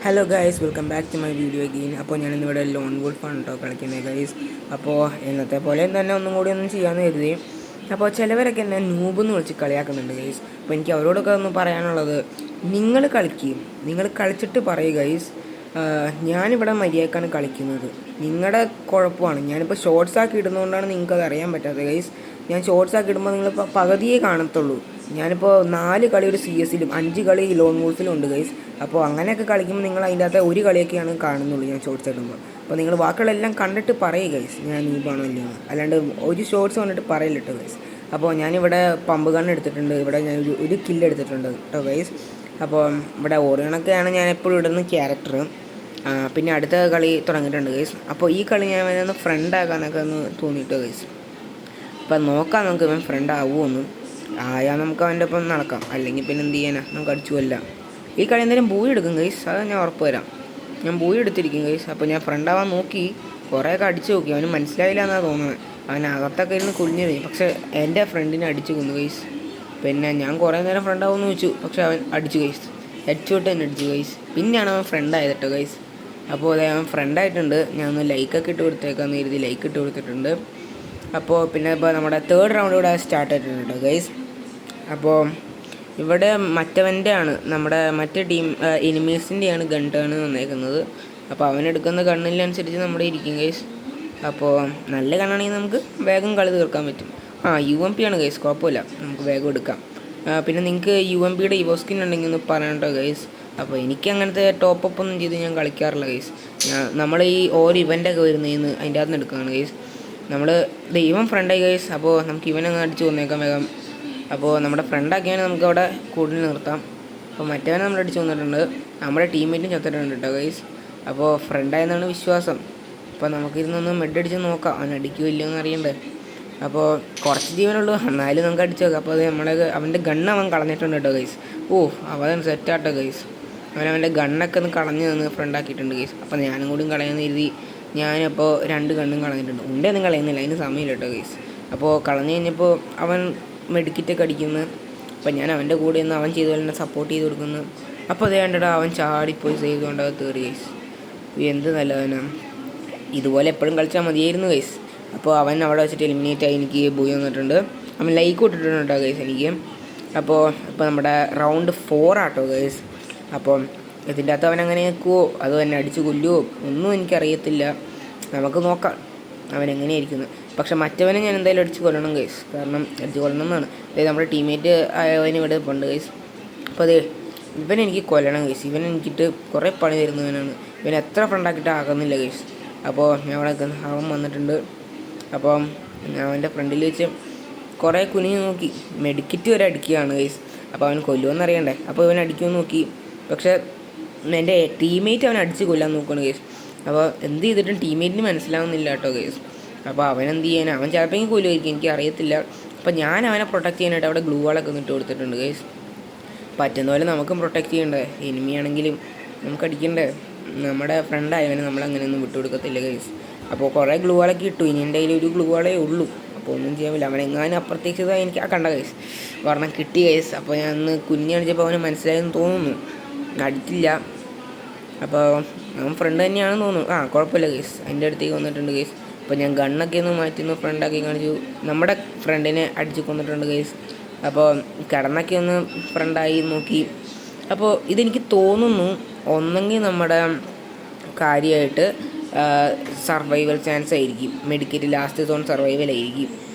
Hello guys, welcome back to my video again. അപ്പോൾ ഞാനിന്നിവിടെ loan വോൾഫാണ് കേട്ടോ കളിക്കുന്നത് ഗൈസ്. അപ്പോൾ ഇന്നത്തെ പോലെ തന്നെ ഒന്നും കൂടി ഒന്നും ചെയ്യാമെന്ന് കരുതി. അപ്പോൾ ചിലവരൊക്കെ എന്നെ നൂബ് എന്ന് വിളിച്ച് കളിയാക്കുന്നുണ്ട് ഗൈസ്. അപ്പോൾ എനിക്ക് അവരോടൊക്കെ ഒന്ന് പറയാനുള്ളത്, നിങ്ങൾ കളിക്കും, നിങ്ങൾ കളിച്ചിട്ട് പറയും ഗൈസ്. ഞാനിവിടെ മര്യാദക്കാണ് കളിക്കുന്നത്, നിങ്ങളുടെ കുഴപ്പമാണ്. ഞാനിപ്പോൾ ഷോർട്സ് ആക്കി ഇടുന്നതുകൊണ്ടാണ് നിങ്ങൾക്കത് അറിയാൻ പറ്റാത്തത് ഗൈസ്. ഞാൻ ഷോർട്സ് ആക്കി ഇടുമ്പോൾ നിങ്ങളിപ്പോൾ പകുതിയേ കാണത്തുള്ളൂ. ഞാനിപ്പോൾ 4 കളി ഒരു CS-ലും 5 കളി ലോൺ വോൾഫിലും ഉണ്ട് ഗൈസ്. അപ്പോൾ അങ്ങനെയൊക്കെ കളിക്കുമ്പോൾ നിങ്ങൾ അതിൻ്റെ അകത്ത് ഒരു കളിയൊക്കെയാണ് കാണുന്നുള്ളൂ ഞാൻ ഷോർട്സ് ഇടുമ്പോൾ. അപ്പോൾ നിങ്ങൾ വാക്കുകളെല്ലാം കണ്ടിട്ട് പറയുക ഗൈസ്, ഞാൻ നൂബാണോ ഇല്ലയോ, അല്ലാണ്ട് ഒരു ഷോർട്സ് കണ്ടിട്ട് പറയില്ല ഗൈസ്. അപ്പോൾ ഞാനിവിടെ പമ്പ് ഗൺ എടുത്തിട്ടുണ്ട്, ഇവിടെ ഞാൻ ഒരു കില്ല് എടുത്തിട്ടുണ്ട് കേട്ടോ ഗൈസ്. അപ്പോൾ ഇവിടെ ഓറിയോണൊക്കെയാണ് ഞാൻ എപ്പോഴും ഇടുന്ന ക്യാരക്ടർ. പിന്നെ അടുത്ത കളി തുടങ്ങിയിട്ടുണ്ട് ഗൈസ്. അപ്പോൾ ഈ കളി ഞാൻ ഒന്ന് ഫ്രണ്ട് ആക്കാനൊക്കെ ഒന്ന് തോന്നിയിട്ടോ ഗൈസ്. അപ്പം നോക്കാം നമുക്ക് ഇവൻ ഫ്രണ്ട് ആവുമോന്ന്. ആയാൽ നമുക്ക് അവൻ്റെ ഒപ്പം നടക്കാം, അല്ലെങ്കിൽ പിന്നെ എന്ത് ചെയ്യാനാ, നമുക്ക് അടിച്ചു കൊല്ലാം. ഈ കളി എന്തായാലും ബൂയി എടുക്കും ഗൈസ്, അത് ഞാൻ ഉറപ്പ് തരാം. ഞാൻ ബൂയി എടുത്തിരിക്കും ഗൈസ്. അപ്പോൾ ഞാൻ ഫ്രണ്ട് ആവാൻ നോക്കി, കുറേയൊക്കെ അടിച്ചു നോക്കി, അവന് മനസ്സിലായില്ല എന്നാണ് തോന്നുന്നത്. അവൻ അകത്തൊക്കെ ഇരുന്ന് കുഞ്ഞു പോയി, പക്ഷേ എൻ്റെ ഫ്രണ്ടിനെ അടിച്ചു കൊന്നു ഗൈസ്. പിന്നെ ഞാൻ കുറേ നേരം ഫ്രണ്ട് ആവുമെന്ന് ചോദിച്ചു, പക്ഷേ അവൻ അടിച്ചു ഗൈസ്, ഹെഡ് ഷോട്ട് തന്നെ അടിച്ചു ഗൈസ്. പിന്നെയാണ് അവൻ ഫ്രണ്ട് ആയത് കേട്ടോ ഗൈസ്. അപ്പോൾ അതെ, അവൻ ഫ്രണ്ടായിട്ടുണ്ട്. ഞാൻ ഒന്ന് ലൈക്കൊക്കെ ഇട്ട് കൊടുത്തേക്കാന്ന് കരുതി ലൈക്ക് ഇട്ട് കൊടുത്തിട്ടുണ്ട്. അപ്പോൾ പിന്നെ ഇപ്പോൾ നമ്മുടെ 3rd റൗണ്ട് ഇവിടെ സ്റ്റാർട്ട് ആയിട്ടുണ്ട് കേട്ടോ ഗൈസ്. അപ്പോൾ ഇവിടെ മറ്റവൻ്റെ ആണ്, നമ്മുടെ മറ്റേ ടീം എനിമീസിൻ്റെയാണ് ഗൺ ടേൺ വന്നേക്കുന്നത്. അപ്പോൾ അവനെടുക്കുന്ന ഗണ്ണിനനുസരിച്ച് നമ്മുടെ ഇരിക്കും ഗൈസ്. അപ്പോൾ നല്ല ഗണ്ണാണെങ്കിൽ നമുക്ക് വേഗം കളി തീർക്കാൻ പറ്റും. UMP ആണ് ഗൈസ്, കുഴപ്പമില്ല, നമുക്ക് വേഗം എടുക്കാം. പിന്നെ നിങ്ങൾക്ക് UMPയുടെ ഇവോസ്കിൻ ഉണ്ടെങ്കിൽ ഒന്ന് പറയണ്ടോ ഗൈസ്. അപ്പോൾ എനിക്ക് അങ്ങനത്തെ ടോപ്പപ്പ് ഒന്നും ചെയ്ത് ഞാൻ കളിക്കാറില്ല ഗൈസ്. നമ്മൾ ഈ ഓരോ ഇവൻ്റൊക്കെ വരുന്നതിന് അതിൻ്റെ അകത്ത് നിന്ന് എടുക്കുകയാണ് ഗൈസ്. നമ്മൾ ഇവൻ ഫ്രണ്ടായി ഗൈസ്. അപ്പോൾ നമുക്ക് ഇവനങ്ങ് അടിച്ച് കൊന്നേക്കാം വേഗം. അപ്പോൾ നമ്മുടെ ഫ്രണ്ടാക്കിയാൽ നമുക്ക് അവിടെ കൂടുതൽ നിർത്താം. അപ്പോൾ മറ്റവനെ നമ്മൾ അടിച്ച് കൊന്നിട്ടുണ്ട്, നമ്മുടെ ടീംമേറ്റും ചത്തിട്ടുണ്ട് കേട്ടോ ഗൈസ്. അപ്പോൾ ഫ്രണ്ടായെന്നാണ് വിശ്വാസം. അപ്പോൾ നമുക്കിരുന്നൊന്ന് മെഡടിച്ച് നോക്കാം, അവൻ അടിക്കുമോ ഇല്ലയോ എന്ന് അറിയണ്ടേ. അപ്പോൾ കുറച്ച് ജീവനുള്ളൂ, എന്നാലും നമുക്ക് അടിച്ചു നോക്കാം. അപ്പോൾ അത് അവൻ്റെ ഗണ്ണ് അവൻ കളഞ്ഞിട്ടുണ്ട് കേട്ടോ ഗൈസ്. അവൻ സെറ്റാട്ടോ ഗൈസ്. അവൻ്റെ ഗണ്ണൊക്കെ ഒന്ന് കളഞ്ഞ് നിന്ന് ഫ്രണ്ടാക്കിയിട്ടുണ്ട് ഗൈസ്. അപ്പോൾ ഞാനും കൂടി കളയാന്ന് കരുതി ഞാനപ്പോൾ 2 ഗണ്ണും കളഞ്ഞിട്ടുണ്ട്. ഉണ്ടൊന്നും കളയുന്നില്ല, അതിന് സമയമില്ല കേട്ടോ ഗൈസ്. അപ്പോൾ കളഞ്ഞു കഴിഞ്ഞപ്പോൾ അവൻ മെഡിക്കിറ്റൊക്കെ അടിക്കുന്നു. അപ്പം ഞാൻ അവൻ്റെ കൂടെ നിന്ന് അവൻ ചെയ്ത പോലെ സപ്പോർട്ട് ചെയ്ത് കൊടുക്കുന്നു. അപ്പോൾ അതേ കണ്ടിട്ട് അവൻ ചാടിപ്പോയി സേവ് കൊണ്ടത് കയറി ഗൈസ്. എന്ത് നല്ലവനാണ്, ഇതുപോലെ എപ്പോഴും കളിച്ചാൽ മതിയായിരുന്നു ഗൈസ്. അപ്പോൾ അവൻ അവിടെ വെച്ചിട്ട് എലിമിനേറ്റ് ആയി എനിക്ക് ബൂയി വന്നിട്ടുണ്ട്. അവൻ ലൈക്ക് ഇട്ടിട്ടുണ്ട് കേട്ടോ ഗൈസ് എനിക്ക്. അപ്പോൾ നമ്മുടെ റൗണ്ട് 4 ആട്ടോ ഗൈസ്. അപ്പം ഇതിൻ്റെ അകത്ത് അവൻ അങ്ങനെ നിൽക്കുമോ അതോ എന്നെ അടിച്ച് കൊല്ലുമോ ഒന്നും എനിക്കറിയത്തില്ല. നമുക്ക് നോക്കാം അവൻ എങ്ങനെയായിരിക്കുന്നു. പക്ഷെ മറ്റവനെ ഞാൻ എന്തായാലും അടിച്ച് കൊല്ലണം ഗൈസ്, കാരണം അടിച്ച് കൊല്ലണം എന്നാണ്. അതായത് നമ്മുടെ ടീംമേറ്റ് ആയവന് ഇവിടെ ഉണ്ട് ഗൈസ്. അപ്പോൾ അതെ, ഇവൻ എനിക്ക് കൊല്ലണം ഗൈസ്. ഇവൻ എനിക്കിട്ട് കുറേ പണി തരുന്നവനാണ്. ഇവൻ എത്ര ഫ്രണ്ടാക്കിയിട്ട് ആകുന്നില്ല ഗൈസ്. അപ്പോൾ ഞാൻ അവിടെ അവൻ വന്നിട്ടുണ്ട്. അപ്പം അവൻ്റെ ഫ്രണ്ടിൽ വെച്ച് കുറേ കുനിഞ്ഞ് നോക്കി, മെഡിക്കറ്റ് വരെ അടിക്കുകയാണ് ഗൈസ്. അപ്പോൾ അവൻ കൊല്ലുമെന്ന് അറിയണ്ടേ. അപ്പോൾ ഇവൻ അടിക്കുമെന്ന് നോക്കി, പക്ഷേ എൻ്റെ ടീംമേറ്റ് അവൻ അടിച്ച് കൊല്ലാൻ നോക്കുകയാണ് ഗൈസ്. അപ്പോൾ എന്ത് ചെയ്തിട്ടും ടീംമേറ്റിന് മനസ്സിലാവുന്നില്ല കേട്ടോ ഗൈസ്. അപ്പോൾ അവൻ എന്ത് ചെയ്യാൻ, അവൻ ചിലപ്പോൾ കൊല്ലുമായിരിക്കും, എനിക്ക് അറിയത്തില്ല. അപ്പോൾ ഞാൻ അവനെ പ്രൊട്ടക്റ്റ് ചെയ്യാനായിട്ട് അവിടെ ഗ്ലൂ വാളൊക്കെ ഇട്ട് കൊടുത്തിട്ടുണ്ട് ഗൈസ്. പറ്റുന്ന പോലെ നമുക്കും പ്രൊട്ടക്റ്റ് ചെയ്യണ്ടേ, എനിമിയാണെങ്കിലും നമുക്ക് അടിക്കണ്ടേ. നമ്മുടെ ഫ്രണ്ടായവനെ നമ്മളങ്ങനെയൊന്നും വിട്ടു കൊടുക്കത്തില്ല ഗൈസ്. അപ്പോൾ കുറേ ഗ്ലൂ വാളൊക്കെ ഇട്ടു, ഇനി എൻ്റെ കയ്യിൽ ഒരു ഗ്ലൂ വാളേ ഉള്ളൂ. അപ്പോൾ ഒന്നും ചെയ്യാൻ പറ്റില്ല. അവനെങ്ങാനും അപ്രത്യക്ഷിതമായി എനിക്ക് കണ്ട ഗൈസ്, പറഞ്ഞാൽ കിട്ടി ഗൈസ്. അപ്പോൾ ഞാൻ ഒന്ന് കുഞ്ഞടിച്ചപ്പോൾ അവന് മനസ്സിലായെന്ന് തോന്നുന്നു, അടിച്ചില്ല. അപ്പോൾ അവൻ ഫ്രണ്ട് തന്നെയാണെന്ന് തോന്നുന്നു. കുഴപ്പമില്ല ഗൈസ്, എൻ്റെ അടുത്തേക്ക് വന്നിട്ടുണ്ട് ഗൈസ്. അപ്പോൾ ഞാൻ ഗണ്ണൊക്കെ ഒന്ന് മാറ്റുന്നു, ഫ്രണ്ടാക്കി കാണിച്ചു, നമ്മുടെ ഫ്രണ്ടിനെ അടിച്ച് കൊന്നിട്ടുണ്ട് ഗൈസ്. അപ്പോൾ കിടന്നൊക്കെ ഒന്ന് ഫ്രണ്ടായി നോക്കി. അപ്പോൾ ഇതെനിക്ക് തോന്നുന്നു ഒന്നെങ്കിൽ നമ്മുടെ കാര്യമായിട്ട് സർവൈവൽ ചാൻസ് ആയിരിക്കും, മെഡിക്കറ്റ് ലാസ്റ്റ് സോൺ സർവൈവൽ ആയിരിക്കും.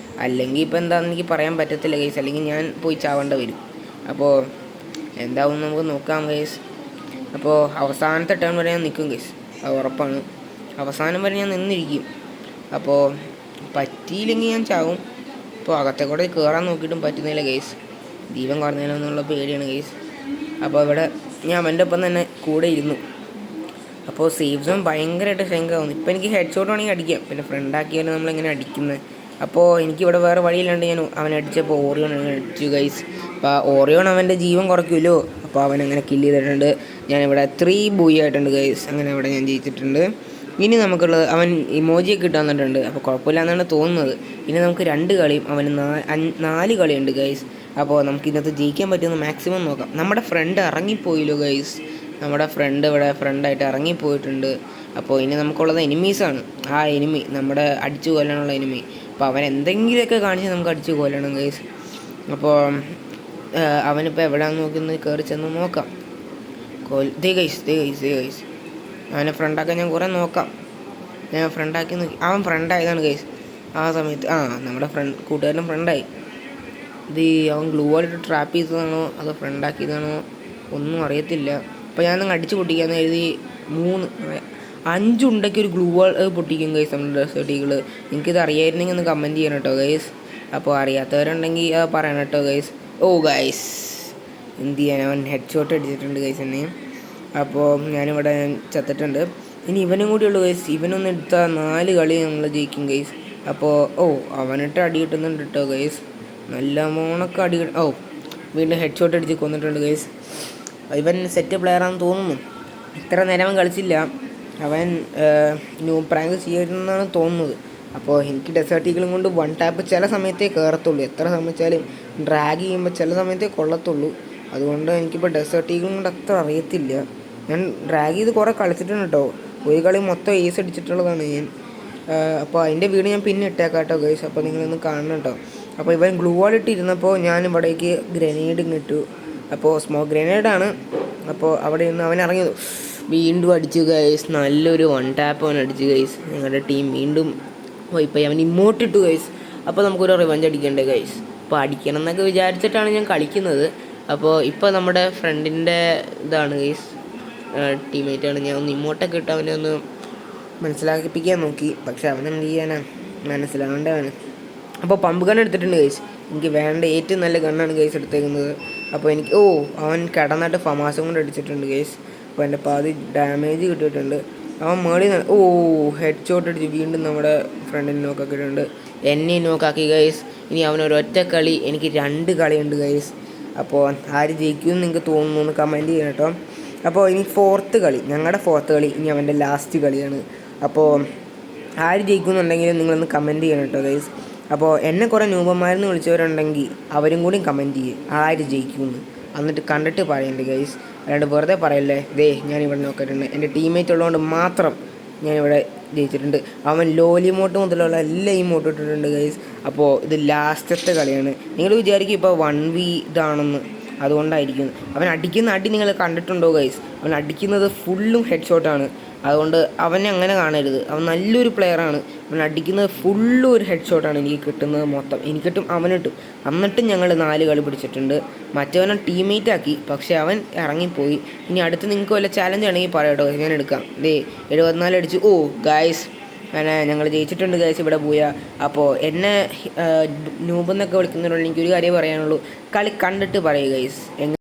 അല്ലെങ്കിൽ ഇപ്പോൾ എന്താണെന്ന് എനിക്ക് പറയാൻ പറ്റത്തില്ല ഗൈസ്, അല്ലെങ്കിൽ ഞാൻ പോയി ചാവേണ്ട വരും. അപ്പോൾ എന്താവും നമുക്ക് നോക്കാം ഗൈസ്. അപ്പോൾ അവസാനത്തെ ടേൺ വരെ ഞാൻ നിൽക്കും ഗൈസ്, അത് ഉറപ്പാണ്. അവസാനം വരെ ഞാൻ നിന്നിരിക്കും. അപ്പോൾ പറ്റിയില്ലെങ്കിൽ ഞാൻ ചാവും. ഇപ്പോൾ അകത്തെ കൂടെ കയറാൻ നോക്കിയിട്ടും പറ്റുന്നില്ല ഗൈസ്, ദീപം കുറഞ്ഞതിലെന്നുള്ള പേടിയാണ് ഗൈസ്. അപ്പോൾ ഇവിടെ ഞാൻ അവൻ്റെ ഒപ്പം തന്നെ കൂടെ ഇരുന്നു. അപ്പോൾ സേഫ് സോൺ ഭയങ്കരമായിട്ട് ശങ്കാവുന്നു. ഇപ്പോൾ എനിക്ക് ഹെഡ് ഷോട്ട് വേണമെങ്കിൽ അടിക്കാം, പിന്നെ ഫ്രണ്ടാക്കിയാലും നമ്മളെങ്ങനെ അടിക്കുന്നത്. അപ്പോൾ എനിക്കിവിടെ വേറെ വഴിയില്ലാണ്ട് ഞാൻ അവനടിച്ചപ്പോൾ ഓറിയോൺ അടിച്ചു ഗൈസ്. അപ്പോൾ ഓറിയോൺ അവൻ്റെ ജീവൻ കുറയ്ക്കുമല്ലോ, അപ്പോൾ അവനങ്ങനെ കില്ല് ചെയ്തിട്ടുണ്ട്. ഞാനിവിടെ 3 ബൂയി ആയിട്ടുണ്ട് ഗൈസ്. അങ്ങനെ ഇവിടെ ഞാൻ ജയിച്ചിട്ടുണ്ട്. ഇനി നമുക്കുള്ളത് അവൻ ഇമോജിയൊക്കെ ഇട്ട് തന്നിട്ടുണ്ട്, അപ്പോൾ കുഴപ്പമില്ല എന്നാണ് തോന്നുന്നത്. ഇനി നമുക്ക് 2 കളിയും അവന് 4 കളിയുണ്ട് ഗൈസ്. അപ്പോൾ നമുക്ക് ഇന്നത്തെ ജയിക്കാൻ പറ്റുമെന്ന് മാക്സിമം നോക്കാം. നമ്മുടെ ഫ്രണ്ട് ഇറങ്ങിപ്പോയില്ലോ ഗൈസ്. നമ്മുടെ ഫ്രണ്ട് ഇവിടെ ഫ്രണ്ടായിട്ട് ഇറങ്ങിപ്പോയിട്ടുണ്ട്. അപ്പോൾ ഇനി നമുക്കുള്ളത് എനിമീസാണ്. ആ എനിമി നമ്മുടെ അടിച്ചു കൊല്ലാനുള്ള എനിമി. അപ്പോൾ അവൻ എന്തെങ്കിലുമൊക്കെ കാണിച്ച് നമുക്ക് അടിച്ചു കൊല്ലണം ഗൈസ്. അപ്പോൾ അവനിപ്പോൾ എവിടെയാണെന്ന് നോക്കുന്നത് കയറി ചെന്ന് നോക്കാം. ദേ ഗൈസ് അവനെ ഫ്രണ്ടാക്കാൻ ഞാൻ കുറേ നോക്കാം. ഞാൻ ഫ്രണ്ടാക്കി നോക്കി. അവൻ ഫ്രണ്ടായതാണ് ഗൈസ്. ആ സമയത്ത് നമ്മുടെ കൂട്ടുകാരനും ഫ്രണ്ടായി. ഇത് അവൻ ഗ്ലൂ വാളിട്ട് ട്രാപ്പ് ചെയ്തതാണോ അതോ ഫ്രണ്ടാക്കിയതാണോ ഒന്നും അറിയത്തില്ല. അപ്പോൾ ഞാനങ്ങ് അടിച്ച് പൊട്ടിക്കാമെന്ന് കരുതി 5 ഉണ്ടയ്ക്ക് ഒരു ഗ്ലൂ വാൾ പൊട്ടിക്കും ഗൈസ് നമ്മുടെ ഡെസേർട്ട് ഈഗിൾ. എനിക്കിത് അറിയായിരുന്നെങ്കിൽ ഒന്ന് കമൻറ്റ് ചെയ്യണം കേട്ടോ ഗൈസ്. അപ്പോൾ അറിയാത്തവരുണ്ടെങ്കിൽ പറയണം കേട്ടോ ഗൈസ്. ഗൈസ് എന്ത് ചെയ്യാൻ, അവൻ ഹെഡ് ഷോട്ട് അടിച്ചിട്ടുണ്ട് ഗൈസ് എന്നെ. അപ്പോൾ ഞാനിവിടെ ചത്തിട്ടുണ്ട്. ഇനി ഇവനും കൂടി ഉള്ളു ഗൈസ്. ഇവനൊന്ന് എടുത്താൽ 4 കളി നമ്മൾ ജയിക്കും ഗൈസ്. അപ്പോൾ അവനിട്ട് അടി കിട്ടുന്നുണ്ട് കേട്ടോ ഗൈസ്. നല്ല മോണൊക്കെ അടി വീണ്ടും ഹെഡ് ഷോട്ട് അടിച്ച് കൊന്നിട്ടുണ്ട് ഗൈസ്. ഇവൻ സെറ്റ് പ്ലെയറാണെന്ന് തോന്നുന്നു. ഇത്ര നേരം അവൻ കളിച്ചില്ല. അവൻ പ്രാങ്ക് ചെയ്യുന്നതാണ് തോന്നുന്നത്. അപ്പോൾ എനിക്ക് ഡെസേർട്ട് ഈഗിളും കൊണ്ട് 1 ടാപ്പ് ചില സമയത്തേ കയറത്തുള്ളൂ. എത്ര ശ്രമിച്ചാലും ഡ്രാഗ് ചെയ്യുമ്പോൾ ചില സമയത്തേ കൊള്ളത്തുള്ളൂ. അതുകൊണ്ട് എനിക്കിപ്പോൾ ഡെസേർട്ട് ഈഗിളും കൊണ്ട് അത്ര അറിയത്തില്ല. ഞാൻ ഡ്രാഗ് ചെയ്ത് കുറേ കളിച്ചിട്ടുണ്ട് കേട്ടോ. ഒരു കളി മൊത്തം ഏസ് അടിച്ചിട്ടുള്ളതാണ് ഞാൻ. അപ്പോൾ അതിൻ്റെ വീഡിയോ ഞാൻ പിന്നെ ഇട്ടേക്കാം കേട്ടോ ഗൈസ്. അപ്പോൾ നിങ്ങളൊന്ന് കാണണം കേട്ടോ. അപ്പോൾ ഇവൻ ഗ്ലൂ വാൾ ഇട്ടിരുന്നപ്പോൾ ഞാൻ ഇവിടേക്ക് ഗ്രനേഡ് ഇട്ടു. അപ്പോൾ സ്മോക്ക് ഗ്രനേഡാണ്. അപ്പോൾ അവിടെ നിന്ന് അവൻ ഇറങ്ങിയത് വീണ്ടും അടിച്ചു ഗൈസ്. നല്ലൊരു 1 ടാപ്പ് അവൻ അടിച്ചു ഗൈസ്. ഞങ്ങളുടെ ടീം വീണ്ടും പോയി അവൻ ഇമോട്ടിട്ടു ഗൈസ്. അപ്പോൾ നമുക്കൊരു റിവഞ്ച് അടിക്കണ്ടേ ഗൈസ്. അപ്പോൾ അടിക്കണം എന്നൊക്കെ വിചാരിച്ചിട്ടാണ് ഞാൻ കളിക്കുന്നത്. അപ്പോൾ ഇപ്പോൾ നമ്മുടെ ഫ്രണ്ടിൻ്റെ ഇതാണ് ഗൈസ്, ടീമേറ്റാണ്. ഞാൻ ഒന്ന് ഇമോട്ടൊക്കെ ഇട്ട് അവനെ ഒന്ന് മനസ്സിലാക്കിപ്പിക്കാൻ നോക്കി. പക്ഷെ അവനെന്ത് ചെയ്യാനാണ്, മനസ്സിലാവേണ്ടവന്. അപ്പോൾ പമ്പ് ഗൺ എടുത്തിട്ടുണ്ട് ഗൈസ്. എനിക്ക് വേണ്ട ഏറ്റവും നല്ല ഗണ്ണാണ് ഗൈസ് എടുത്തേക്കുന്നത്. അപ്പോൾ എനിക്ക് അവൻ കിടന്നിട്ട് ഫമാസം കൊണ്ട് അടിച്ചിട്ടുണ്ട് ഗൈസ്. അപ്പോൾ എൻ്റെ പാതി ഡാമേജ് കിട്ടിയിട്ടുണ്ട്. അവൻ മേളിൽ ഹെഡ് ഷോട്ട് അടിച്ച് വീണ്ടും നമ്മുടെ ഫ്രണ്ടിനെ നോക്കാക്കിയിട്ടുണ്ട്. എന്നെ നോക്കാക്കി ഗൈസ്. ഇനി അവനൊരൊറ്റ കളി, എനിക്ക് 2 കളിയുണ്ട് ഗൈസ്. അപ്പോൾ ആര് ജയിക്കുമെന്ന് നിങ്ങൾക്ക് തോന്നുന്നു എന്ന് കമൻറ്റ് ചെയ്യണം കേട്ടോ. അപ്പോൾ ഇനി 4th കളി, ഞങ്ങളുടെ 4th കളി ഇനി അവൻ്റെ ലാസ്റ്റ് കളിയാണ്. അപ്പോൾ ആര് ജയിക്കുമെന്നുണ്ടെങ്കിൽ നിങ്ങളൊന്ന് കമൻറ്റ് ചെയ്യണം കേട്ടോ ഗൈസ്. അപ്പോൾ എന്നെ കുറേ ന്യൂബന്മാരെന്ന് വിളിച്ചവരുണ്ടെങ്കിൽ അവരും കൂടി കമൻറ്റ് ചെയ്യും ആര് ജയിക്കുമെന്ന്. എന്നിട്ട് കണ്ടിട്ട് പറയണ്ടേ ഗൈസ്. അല്ലാണ്ട് വെറുതെ പറയല്ലേ. ഞാനിവിടെ നോക്കിയിട്ടുണ്ട്. എൻ്റെ ടീമേറ്റ് ഉള്ളതുകൊണ്ട് മാത്രം ഞാനിവിടെ ജയിച്ചിട്ടുണ്ട്. അവൻ ലോലിമോട്ട് മുതലുള്ള എല്ലാ ഇമോട്ട് ഇട്ടിട്ടുണ്ട് ഗൈസ്. അപ്പോൾ ഇത് ലാസ്റ്റത്തെ കളിയാണ്. നിങ്ങൾ വിചാരിക്കും ഇപ്പോൾ 1v ഇതാണെന്ന്, അതുകൊണ്ടായിരിക്കും. അവൻ അടിക്കുന്ന അടി നിങ്ങൾ കണ്ടിട്ടുണ്ടോ ഗൈസ്? അവൻ അടിക്കുന്നത് ഫുള്ളും ഹെഡ് ഷോട്ടാണ്. അതുകൊണ്ട് അവനെ അങ്ങനെ കാണരുത്. അവൻ നല്ലൊരു പ്ലെയറാണ്. അവൻ അടിക്കുന്നത് ഫുള്ളും ഒരു ഹെഡ് ഷോട്ടാണ് എനിക്ക് കിട്ടുന്നത് മൊത്തം. എനിക്കിട്ടും അവനിട്ടും. എന്നിട്ടും ഞങ്ങൾ 4 കളി പിടിച്ചിട്ടുണ്ട്. മറ്റവനെ ടീമേറ്റ് ആക്കി, പക്ഷേ അവൻ ഇറങ്ങിപ്പോയി. ഇനി അടുത്ത് നിങ്ങൾക്ക് വല്ല ചാലഞ്ച് ആണെങ്കിൽ പറയട്ടോ, ഞാൻ എടുക്കാം. 74 അടിച്ചു. ഗായ്സ് ഞങ്ങൾ ജയിച്ചിട്ടുണ്ട് ഗൈസ് ഇവിടെ പോയാ. അപ്പോൾ എന്നെ നൂബെന്നൊക്കെ വിളിക്കുന്നതിനുള്ള എനിക്കൊരു കാര്യം പറയാനുള്ളൂ, കളി കണ്ടിട്ട് പറയുക ഗൈസ്.